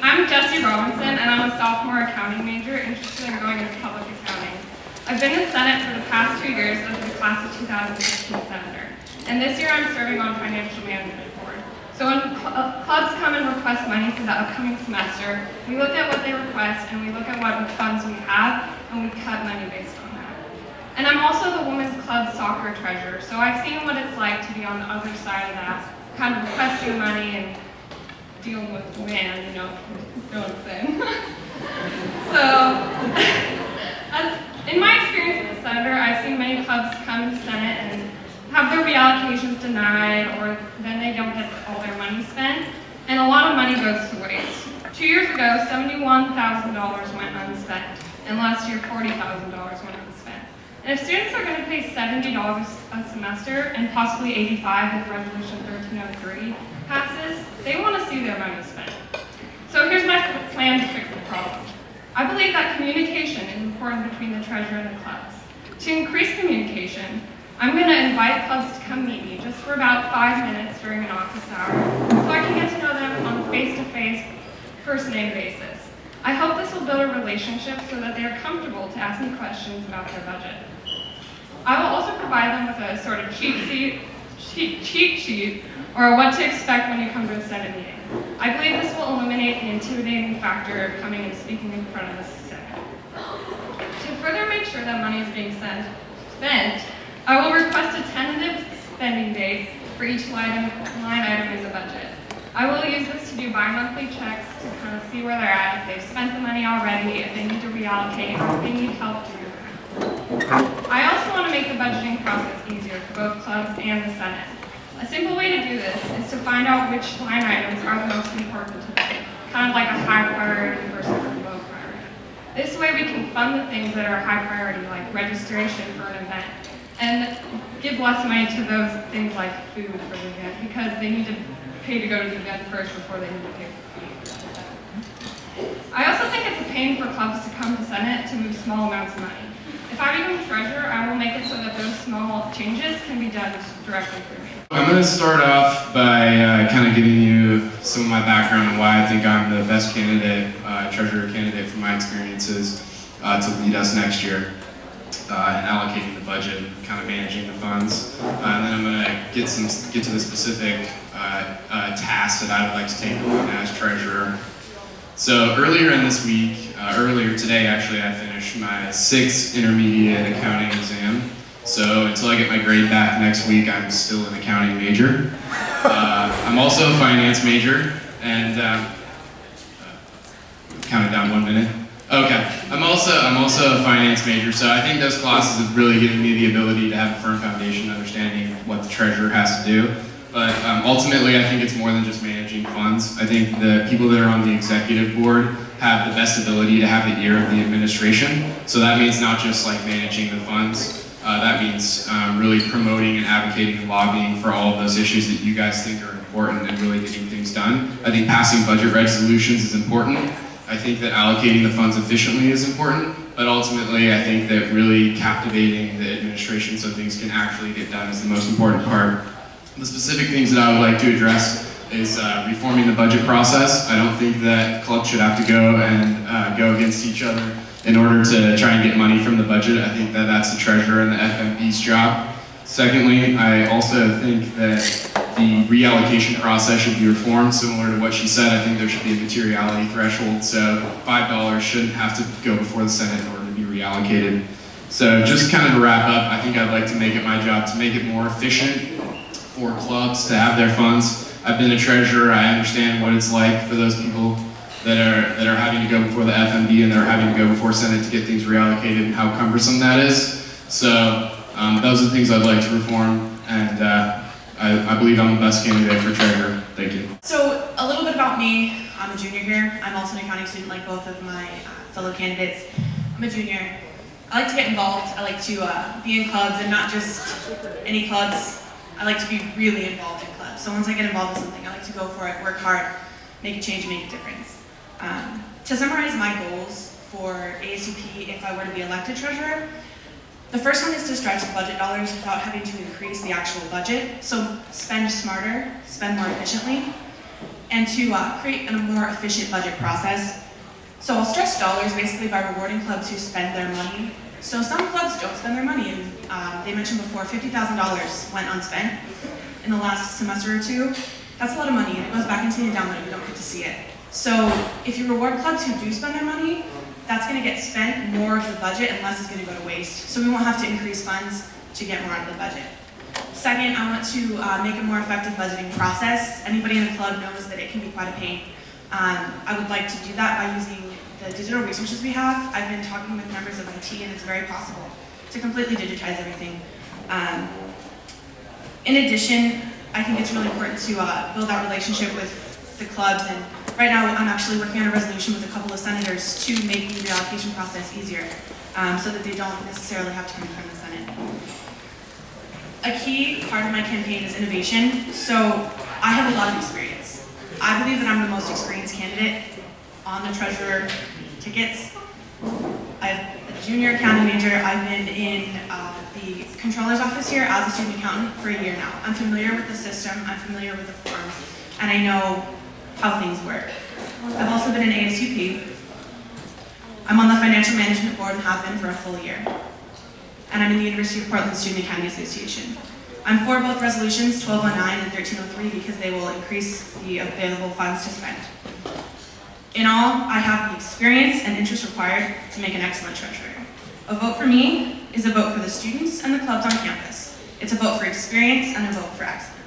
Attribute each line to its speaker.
Speaker 1: I'm Jessie Robinson, and I'm a sophomore accounting major interested in going into public accounting. I've been in Senate for the past 2 years as the class of 2015 senator, and this year I'm serving on financial management board. So when clubs come and request money for the upcoming semester, we look at what they request and we look at what funds we have, and we cut money based on that. And I'm also the women's club soccer treasurer, so I've seen what it's like to be on the other side of that, kind of requesting money and dealing with the man, you know what I'm saying. So, in my experience as a senator, I've seen many clubs come to Senate and have their reallocations denied, or then they don't get all their money spent, and a lot of money goes to waste. 2 years ago, $71,000 went unspent, and last year, $40,000 went unspent. And if students are going to pay $70 a semester, and possibly $85 if Resolution 1303 passes, they want to see their money spent. So here's my plan to fix the problem. I believe that communication is important between the treasurer and the clubs. To increase communication, I'm going to invite clubs to come meet me just for about 5 minutes during an office hour, so I can get to know them on a face-to-face, first-name basis. I hope this will build a relationship so that they are comfortable to ask me questions about their budget. I will also provide them with a sort of cheat sheet, or what to expect when you come to a Senate meeting. I believe this will eliminate the intimidating factor of coming and speaking in front of the Senate. To further make sure that money is being spent, I will request a tentative spending date for each line item in the budget. I will use this to do bi-monthly checks to kind of see where they're at, if they've spent the money already, if they need to reallocate, or if they need help to do that. I also want to make the budgeting process easier for both clubs and the Senate. A simple way to do this is to find out which line items are the most important to them, kind of like a high priority versus a low priority. This way we can fund the things that are high priority, like registration for an event, and give less money to those things like food for the event, because they need to pay to go to the event first before they need to pay for food. I also think it's a pain for clubs to come to Senate to move small amounts of money. If I become treasurer, I will make it so that those small changes can be done directly through me.
Speaker 2: I'm going to start off by kind of giving you some of my background and why I think I'm the best candidate, treasurer candidate from my experiences to lead us next year in allocating the budget, kind of managing the funds. And then I'm going to get to the specific tasks that I would like to take on as treasurer. So earlier today actually, I finished my 6th intermediate accounting exam. So until I get my grade back next week, I'm still an accounting major. I'm also a finance major, and counted down 1 minute. Okay, I'm also a finance major, so I think those classes have really given me the ability to have a firm foundation, understanding what the treasurer has to do. But ultimately, I think it's more than just managing funds. I think the people that are on the executive board have the best ability to have the ear of the administration. So that means not just like managing the funds. That means really promoting and advocating and lobbying for all of those issues that you guys think are important and really getting things done. I think passing budget resolutions is important. I think that allocating the funds efficiently is important, but ultimately I think that really captivating the administration so things can actually get done is the most important part. The specific things that I would like to address is reforming the budget process. I don't think that clubs should have to go and go against each other in order to try and get money from the budget. I think that that's the treasurer and the FMB's job. Secondly, I also think that the reallocation process should be reformed, similar to what she said. I think there should be a materiality threshold, so $5 shouldn't have to go before the Senate in order to be reallocated. So just kind of to wrap up, I think I'd like to make it my job to make it more efficient for clubs to have their funds. I've been a treasurer, I understand what it's like for those people that are having to go before the FMB and that are having to go before Senate to get things reallocated and how cumbersome that is. So those are the things I'd like to reform, and I believe I'm the best candidate for treasurer. Thank you.
Speaker 3: So a little bit about me. I'm a junior here. I'm also an accounting student like both of my fellow candidates. I'm a junior. I like to get involved. I like to be in clubs, and not just any clubs. I like to be really involved in clubs. So once I get involved with something, I like to go for it, work hard, make a change, and make a difference. To summarize my goals for ASUP if I were to be elected treasurer, the first one is to stretch the budget dollars without having to increase the actual budget. So spend smarter, spend more efficiently. and to create a more efficient budget process. So I'll stretch dollars basically by rewarding clubs who spend their money. So some clubs don't spend their money, and they mentioned before $50,000 went unspent in the last semester or two. That's a lot of money, and it goes back into the endowment and we don't get to see it. So if you reward clubs who do spend their money, that's going to get spent more of the budget and less is going to go to waste. So we won't have to increase funds to get more out of the budget. Second, I want to make a more effective budgeting process. Anybody in the club knows that it can be quite a pain. I would like to do that by using the digital resources we have. I've been talking with members of IT and it's very possible to completely digitize everything. In addition, I think it's really important to build that relationship with the clubs, and right now I'm actually working on a resolution with a couple of senators to make the reallocation process easier so that they don't necessarily have to come in front of the Senate. A key part of my campaign is innovation, so I have a lot of experience. I believe that I'm the most experienced candidate on the treasurer tickets. I'm a junior accounting major. I've been in the controller's office here as a student accountant for a year now. I'm familiar with the system, I'm familiar with the forms, and I know how things work. I've also been in ASUP. I'm on the financial management board and have been for a full year. And I'm in the University of Portland Student Accounting Association. I'm for both resolutions 1209 and 1303 because they will increase the available funds to spend. In all, I have the experience and interest required to make an excellent treasurer. A vote for me is a vote for the students and the clubs on campus. It's a vote for experience and a vote for excellence.